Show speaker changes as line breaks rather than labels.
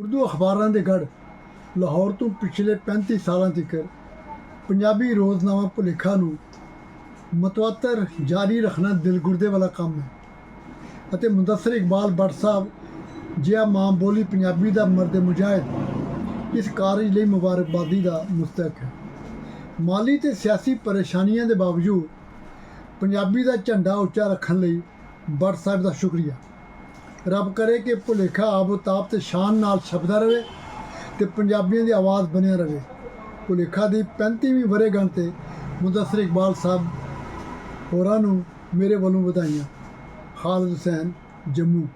ਉਰਦੂ ਅਖਬਾਰਾਂ ਦੇ ਗੜ੍ਹ ਲਾਹੌਰ ਤੋਂ ਪਿਛਲੇ 35 ਸਾਲਾਂ ਤੱਕ ਪੰਜਾਬੀ ਰੋਜ਼ਨਾਮਾ ਭੁਲੇਖਾ ਨੂੰ ਮਤਵਾਤਰ ਜਾਰੀ ਰੱਖਣਾ ਦਿਲਗੁਰਦੇ ਵਾਲਾ ਕੰਮ ਹੈ ਅਤੇ ਮੁਦੱਸਰ ਇਕਬਾਲ ਭੱਟ ਸਾਹਿਬ ਜਿਹਾ ਮਾਂ ਬੋਲੀ ਪੰਜਾਬੀ ਦਾ ਮਰਦ ਮੁਜਾਹਿਦ ਇਸ ਕਾਰਜ ਲਈ ਮੁਬਾਰਕਬਾਦੀ ਦਾ ਮੁਸਤਹਿਕ ਹੈ। ਮਾਲੀ ਤੇ ਸਿਆਸੀ ਪਰੇਸ਼ਾਨੀਆਂ ਦੇ ਬਾਵਜੂਦ ਪੰਜਾਬੀ ਦਾ ਝੰਡਾ ਉੱਚਾ ਰੱਖਣ ਲਈ ਭੱਟ ਸਾਹਿਬ ਦਾ ਸ਼ੁਕਰੀਆ। ਰੱਬ ਕਰੇ ਕਿ ਭੁਲੇਖਾ ਆਬੋ-ਤਾਬ ਤੇ ਸ਼ਾਨ ਨਾਲ ਛਪਦਾ ਰਹੇ ਤੇ ਪੰਜਾਬੀਆਂ ਦੀ ਆਵਾਜ਼ ਬਣਿਆ ਰਹੇ। ਭੁਲੇਖਾ ਦੀ 35ਵੀਂ ਵਰ੍ਹੇਗੰਢ ਤੇ ਮੁਦੱਸਰ ਇਕਬਾਲ ਸਾਹਿਬ ਹੋਰਾਂ ਨੂੰ ਮੇਰੇ ਵੱਲੋਂ ਵਧਾਈਆਂ। ਖਾਲਿਦ ਹੁਸੈਨ, ਜੰਮੂ।